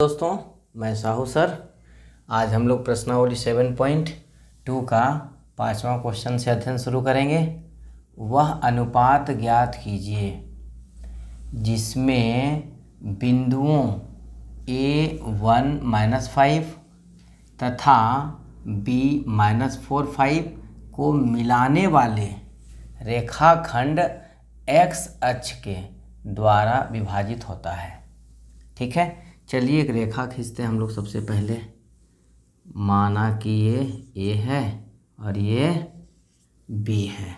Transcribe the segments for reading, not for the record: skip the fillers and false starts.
दोस्तों, मैं साहू सर। आज हम लोग प्रश्नावली 7.2 का 5वां क्वेश्चन से अध्ययन शुरू करेंगे। वह अनुपात ज्ञात कीजिए जिसमें बिंदुओं a1-5 तथा b-4-5 को मिलाने वाले रेखाखंड x अक्ष के द्वारा विभाजित होता है। ठीक है, चलिए एक रेखा खींचते हैं हम लोग। सबसे पहले माना कि ये A है और ये B है।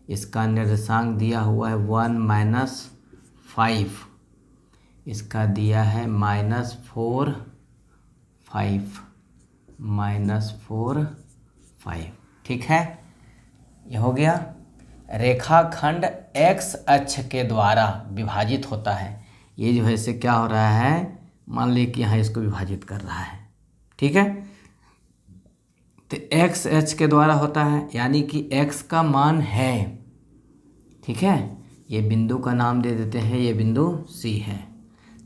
इसका निर्देशांक दिया हुआ है 1-5, इसका दिया है -4, 5, -4, 5। ठीक है, ये हो गया। रेखाखंड x अक्ष के द्वारा विभाजित होता है। ये जो है इसे क्या हो रहा है, मान लीजिए कि यहाँ इसको विभाजित कर रहा है। ठीक है, तो x अक्ष के द्वारा होता है, यानी कि x का मान है। ठीक है, ये बिंदु का नाम दे देते हैं, ये बिंदु C है।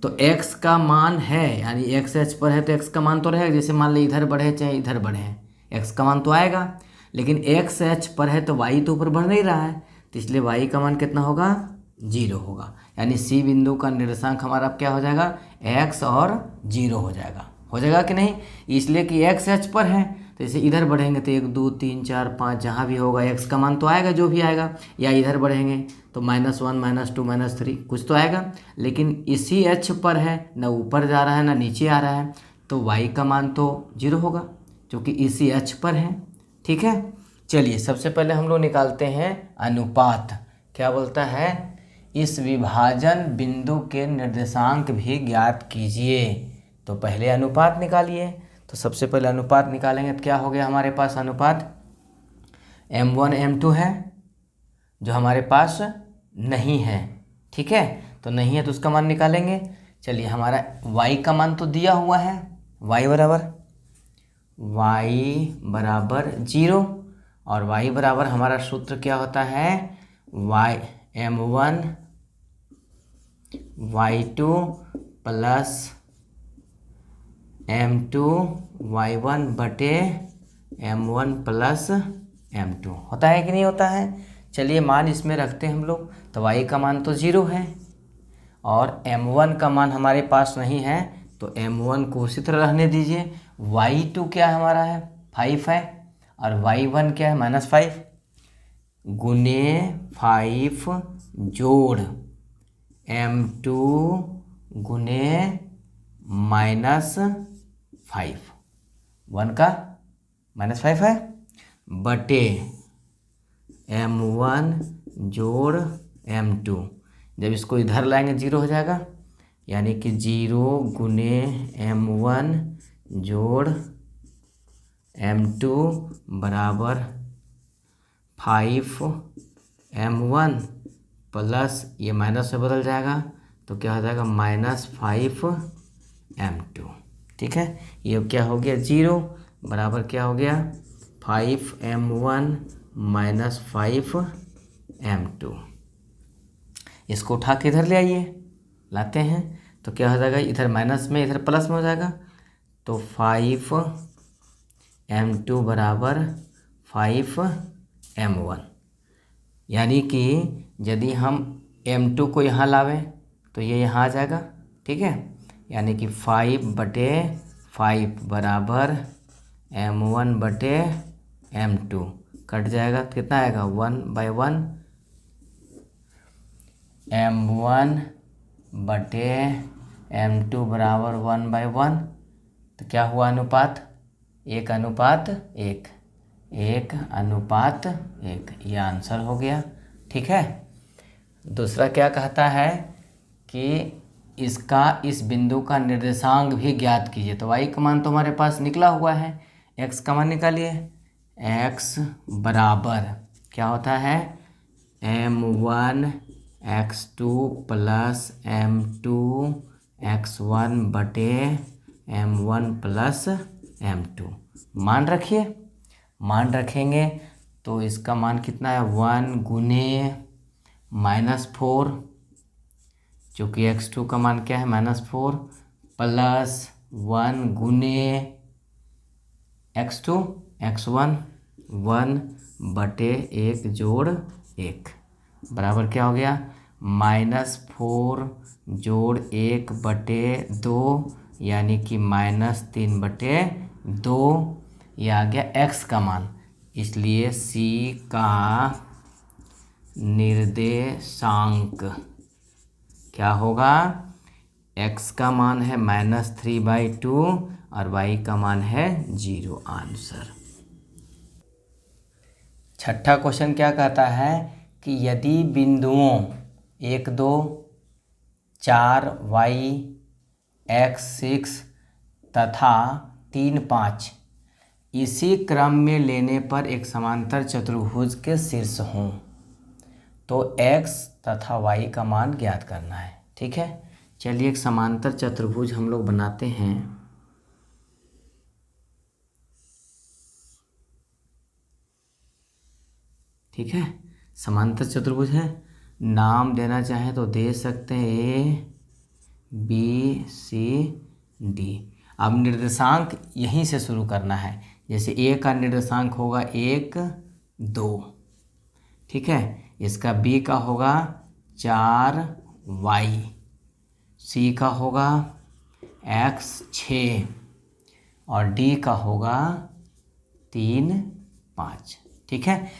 तो x का मान है, यानी x अक्ष पर है तो x का मान तो रहेगा। जैसे मान लीजिए इधर बढ़े चाहे इधर बढ़े, x का मान तो आएगा। लेकिन x अक्ष पर है तो y तो ऊपर बढ़ नहीं रहा है, तो इसलिए y का मान कितना होगा, 0 होगा। यानी C बिंदु का निर्देशांक हमारा क्या हो जाएगा, x और 0 हो जाएगा कि नहीं। इसलिए कि x अक्ष पर है, तो जैसे इधर बढ़ेंगे तो 1 2 3 4 5 जहाँ भी होगा x का मान तो आएगा, जो भी आएगा। या इधर बढ़ेंगे तो -1 -2 -3 कुछ तो आएगा। लेकिन इसी अक्ष पर है, ना ऊपर जा रहा है ना नीचे आ रहा है, तो y का मान तो 0 होगा, क्योंकि इसी अक्ष पर है। ठीक है, चलिए सबसे पहले हम लोग निकालते हैं अनुपात। क्या बोलता है, इस विभाजन बिंदु के निर्देशांक भी ज्ञात कीजिए। तो पहले अनुपात निकालिए। तो सबसे पहले अनुपात निकालेंगे तो क्या हो गया हमारे पास, अनुपात m1 m2 है, जो हमारे पास नहीं है। ठीक है, तो नहीं है तो उसका मान निकालेंगे। चलिए, हमारा y का मान तो दिया हुआ है, y बराबर 0। और y बराबर हमारा सूत्र क्या होता है, m1 y2 plus m2 y1 बटे m1 प्लस m2 होता है कि नहीं होता है। चलिए मान इसमें रखते हैं हम लोग। तो y का मान तो 0 है और m1 का मान हमारे पास नहीं है, तो m1 को उसी तरह रहने दीजिए। y2 क्या है हमारा है, 5 है, और y1 क्या है, -5 गुने 5 जोड़ m2 गुने -5, 1 का -5 है, बटे m1 जोड़ m2। जब इसको इधर लाएंगे 0 हो जाएगा, यानी कि 0 गुने m1 जोड़ m2 बराबर 5 m1 प्लस ये माइनस में बदल जाएगा, तो क्या हो जाएगा, -5 m2। ठीक है, ये क्या हो गया, 0 बराबर क्या हो गया, 5 m1 -5 m2। इसको उठा के इधर ले आइए, लाते हैं तो क्या हो जाएगा, इधर माइनस में इधर प्लस में हो जाएगा। तो 5 m2 बराबर 5 m1, यानी कि यदि हम m2 को यहाँ लावें तो ये यहाँ आ जाएगा। ठीक है, यानी कि 5/5 बराबर m1 बटे m2 कट जाएगा तो कितना आएगा, 1/1 m1 बटे m2 बराबर 1/1। तो क्या हुआ अनुपात, 1:1, 1:1, ये आंसर हो गया। ठीक है, दूसरा क्या कहता है कि इसका इस बिंदु का निर्देशांक भी ज्ञात कीजिए। तो y का मान तो हमारे पास निकला हुआ है, x का मान निकालिए। x बराबर क्या होता है, m1 x2 plus m2 x1 बटे m1 प्लस m2। मान रखिए, मान रखेंगे तो इसका मान कितना है, 1 गुने -4, चूँकि x2 का मान क्या है, -4 +1 गुने x2 x1 1/1 जोड़ 1 बराबर क्या हो गया, -4 जोड़ 1/2 यानी कि -3/2। ये आ गया x का मान, इसलिए c का निर्देशांक क्या होगा, x का मान है -3/2 और y का मान है 0। आंसर। छठा क्वेश्चन क्या कहता है कि यदि बिंदुओं 1 2 4 y x 6 तथा 3 5 इसी क्रम में लेने पर एक समांतर चतुर्भुज के शीर्ष हों, तो x तथा y का मान ज्ञात करना है। ठीक है, चलिए एक समांतर चतुर्भुज हम लोग बनाते हैं। ठीक है, समांतर चतुर्भुज है, नाम देना चाहे तो दे सकते हैं ABCD। अब निर्देशांक यहीं से शुरू करना है, जैसे A का निर्देशांक होगा 1 2। ठीक है, इसका B का होगा 4y, C का होगा x 6 और D का होगा 3 5। ठीक है,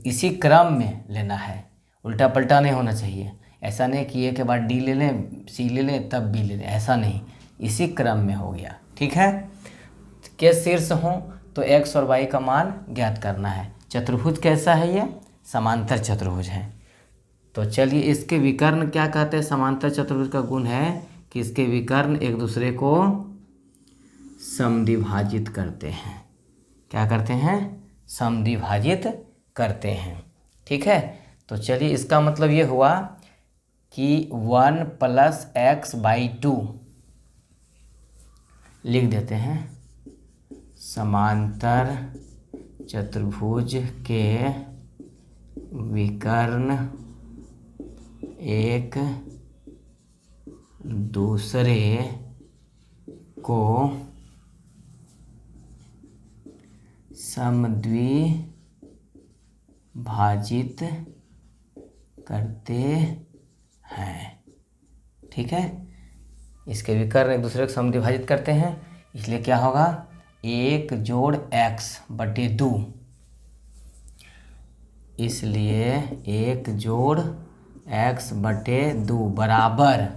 इसी क्रम में लेना है, उल्टा पलटा नहीं होना चाहिए। ऐसा नहीं कि ए के बाद डी ले लें, सी ले लें, तब बी ले लें, ऐसा नहीं, इसी क्रम में हो गया। ठीक है, के शीर्ष हों तो एक्स और वाई का मान ज्ञात करना है। चतुर्भुज कैसा है, ये समांतर चतुर्भुज है। तो चलिए इसके विकर्ण क्या कहते हैं, समांतर चतुर्भुज का गुण है कि इसके विकर्ण एक दूसरे को समद्विभाजित करते हैं। क्या करते हैं, समद्विभाजित करते हैं। ठीक है, तो चलिए इसका मतलब ये हुआ कि 1 + x/2 लिख देते हैं। समांतर चतुर्भुज के विकर्ण एक दूसरे को समद्विभाजित करते हैं। ठीक है, इसके विकर्ण एक दूसरे को समद्विभाजित करते हैं, इसलिए क्या होगा, 1 जोड़ x/2, इसलिए 1 जोड़ x/2 बराबर,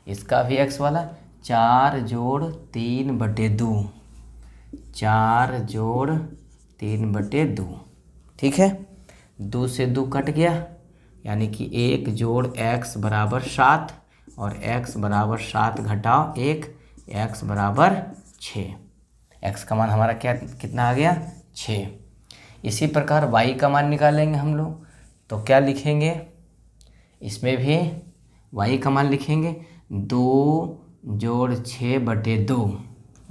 इसका भी x वाला 4 जोड़ 3/2, 4 जोड़ 3/2। ठीक है, 2 से 2 कट गया, यानी कि 1 जोड़ x बराबर 7 और x बराबर 7 घटाओ 1, x बराबर 6। x का मान हमारा क्या कितना आ गया, 6। इसी प्रकार y का मान निकालेंगे हम लोग, तो क्या लिखेंगे, इसमें भी y का मान लिखेंगे 2 जोड़ 6/2,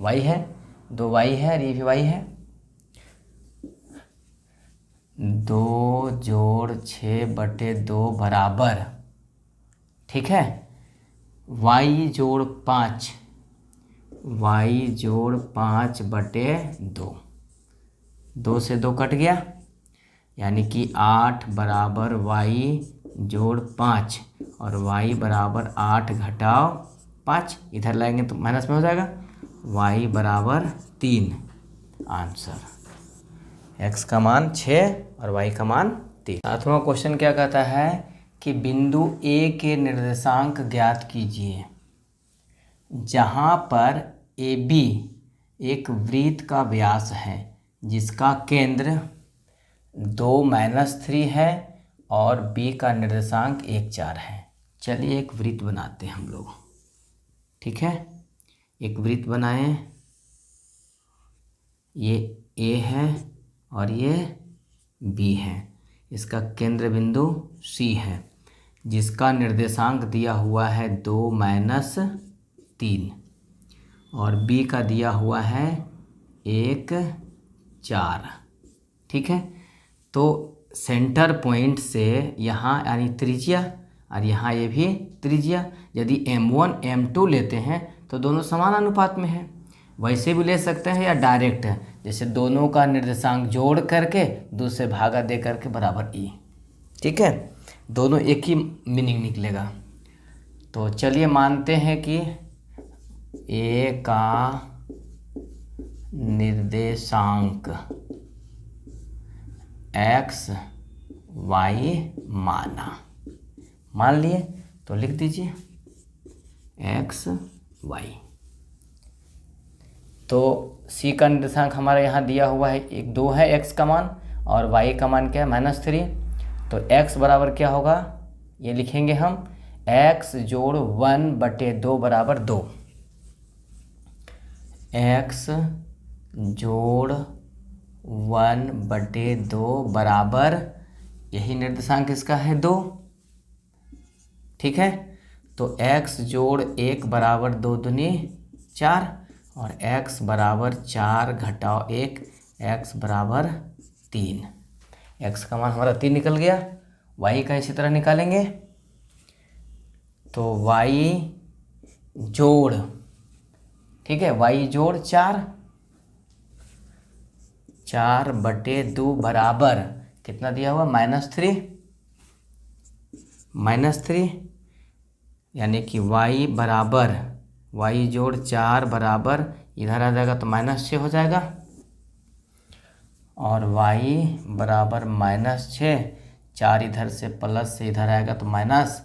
y है, 2y है और ये भी y है, 2 जोड़ 6/2 बराबर, ठीक है, y जोड़ 5, y जोड़ 5/2, 2 से 2 कट गया, यानी कि 8 बराबर y जोड़ 5 और y बराबर 8 घटाओ 5, इधर लाएंगे तो माइनस में हो जाएगा, y बराबर 3। आंसर, x का मान 6 और y का मान 3। सातवां क्वेश्चन क्या कहता है कि बिंदु A के निर्देशांक ज्ञात कीजिए, जहाँ पर AB एक वृत्त का व्यास है जिसका केंद्र 2-3 है और B का निर्देशांक 1 4 है। चलिए एक वृत्त बनाते हैं हम लोग। ठीक है, एक वृत्त बनाएं, ये A है और ये B है, इसका केंद्र बिंदु C है जिसका निर्देशांक दिया हुआ है 2-3 और B का दिया हुआ है 1 4। ठीक है, तो सेंटर पॉइंट से यहाँ यानी त्रिज्या और यहाँ ये भी त्रिज्या, यदि M1 M2 लेते हैं तो दोनों समान अनुपात में है। वैसे भी ले सकते हैं या डायरेक्ट है, जैसे दोनों का निर्देशांक जोड़ करके 2 से भागा दे करके बराबर ई। ठीक है, दोनों एक ही मीनिंग निकलेगा। तो चलिए मानते हैं कि ए का निर्देशांक एक्स वाई मान लिए, तो लिख दीजिए एक्स वाई। तो सी का निर्देशांक हमारा यहाँ दिया हुआ है 2 है एक्स का मान, और वाई का मान क्या है -3। तो एक्स बराबर क्या होगा, ये लिखेंगे हम एक्स जोड़ 1/2 बराबर 2। एक्स जोड़ 1/2 बराबर, यही निर्देशांक इसका है 2। ठीक है, तो x जोड़ 1 बराबर 2 दूनी 4, और x बराबर 4 घटाओ 1, x बराबर 3। x का मान हमारा 3 निकल गया। y का इसी तरह निकालेंगे, तो y जोड़, ठीक है, y जोड़ 4/2 बराबर कितना दिया हुआ, -3, यानी कि y बराबर, y जोड़ 4 बराबर, इधर आ जाएगा तो -6 हो जाएगा, और y बराबर -6, 4 इधर से प्लस से इधर आएगा तो माइनस,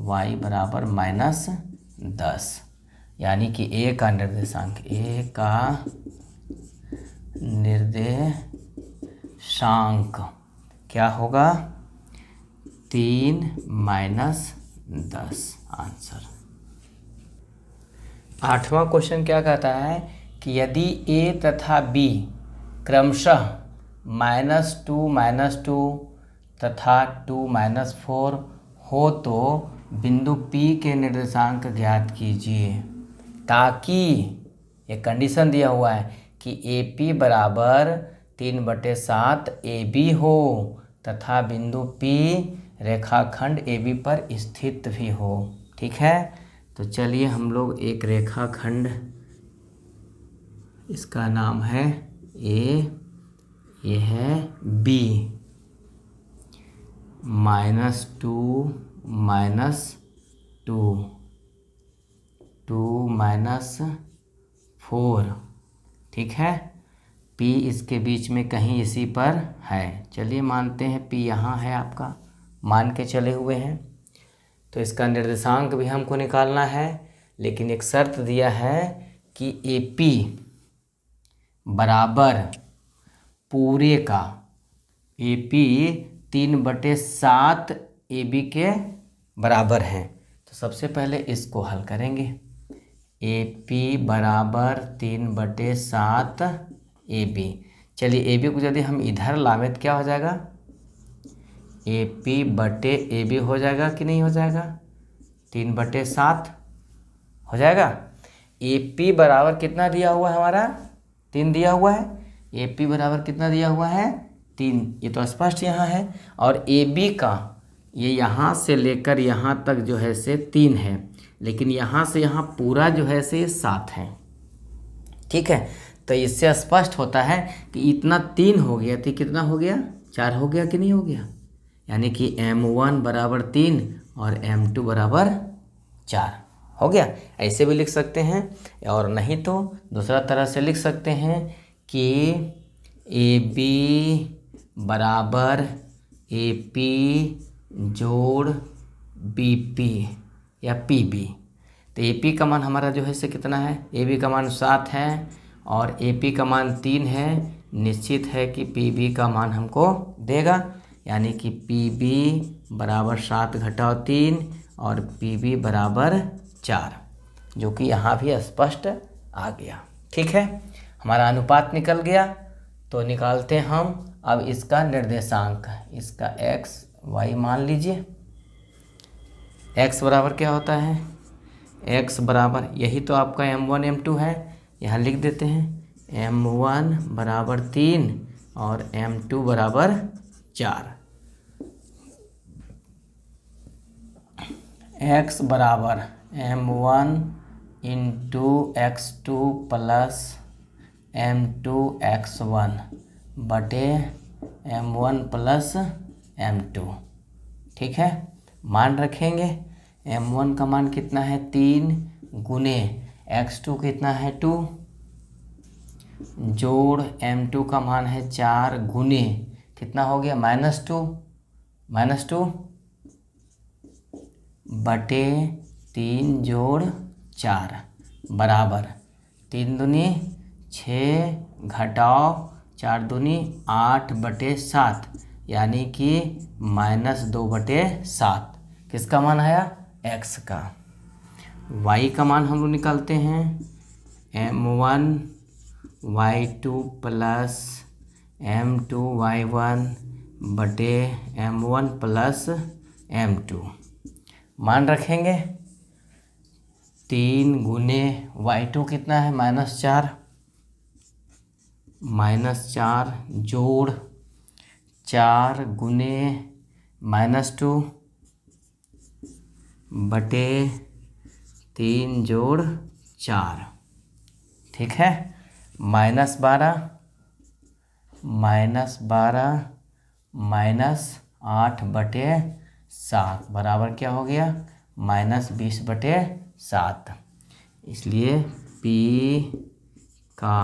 y बराबर -10। यानी कि a का निर्देशांक, क्या होगा, 3 - 10 आंसर। 8वां क्वेश्चन क्या कहता है कि यदि a तथा b क्रमशः -2 तथा 2 - 4 हो तो बिंदु P के निर्देशांक ज्ञात कीजिए, ताकि एक कंडीशन दिया हुआ है कि AP बराबर 3/7 AB हो तथा बिंदु P रेखाखंड AB पर स्थित भी हो। ठीक है, तो चलिए हम लोग एक रेखाखंड, इसका नाम है A, ये है B, -2 - 2 - 4। ठीक है, P इसके बीच में कहीं इसी पर है। चलिए मानते हैं P यहाँ है, आपका मान के चले हुए हैं। तो इसका निर्देशांक भी हमको निकालना है, लेकिन एक शर्त दिया है कि AP बराबर पूरे का, AP 3/7 AB के बराबर है। तो सबसे पहले इसको हल करेंगे, AP बराबर 3/7 AB। चलिए AB को यदि हम इधर लावे तो क्या हो जाएगा, AP/AB हो जाएगा कि नहीं हो जाएगा, 3/7 हो जाएगा। AP बराबर कितना दिया हुआ है हमारा, 3 दिया हुआ है। AP बराबर कितना दिया हुआ है, 3, ये तो स्पष्ट यहाँ है। और AB का ये यहाँ से लेकर यहाँ तक जो है से 3 है, लेकिन यहाँ से यहाँ पूरा जो है से 7 है। ठीक है, तो इससे स्पष्ट होता है कि इतना 3 हो गया, तो कितना हो गया, 4 हो गया कि नहीं हो गया। यानी कि M1 बराबर 3 और M2 बराबर 4 हो गया। ऐसे भी लिख सकते हैं, और नहीं तो दूसरा तरह से लिख सकते हैं कि AB बराबर AP जोड़ BP या PB। तो AP का मान हमारा जो है से कितना है, AB का मान 7 है और AP का मान 3 है। निश्चित है कि PB का मान हमको देगा, यानी कि PB बराबर 7 घटाओ 3 और PB बराबर 4, जो कि यहाँ भी स्पष्ट आ गया। ठीक है, हमारा अनुपात निकल गया। तो निकालते हम अब इसका निर्देशांक, इसका x y मान लीजिए। x बराबर क्या होता है, x बराबर यही तो आपका M1 M2 है, यहाँ लिख देते हैं M1 बराबर 3 और M2 बराबर 4। x बराबर M1 into x2 plus m2 x1 बटे m1 प्लस m2। ठीक है, मान रखेंगे। m1 का मान कितना है 3 गुने x2 कितना है 2 जोड़ m2 का मान है 4 गुने कितना हो गया -2 बटे 3 जोड़ 4 बराबर 3 दूनी 6 घटाओ 4 दूनी 8 बटे 7 यानी कि -2 बटे 7 किसका मान आया x का। y का मान हम लोग निकालते हैं m1 y2 plus m2 y1 बटे m1 प्लस m2 मान रखेंगे। 3 गुने y2 कितना है -4 जोड़ 4 गुने -2 बटे 3 जोड़ 4। ठीक है, -12 -8 बटे 7 बराबर क्या हो गया -20 बटे 7। इसलिए P का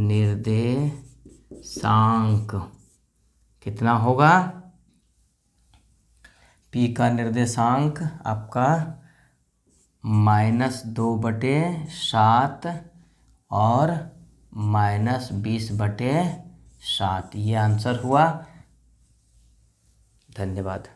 निर्देशांक कितना होगा। P का निर्देशांक आपका -2 बटे 7 और -20 बटे 7 ये आंसर हुआ। धन्यवाद।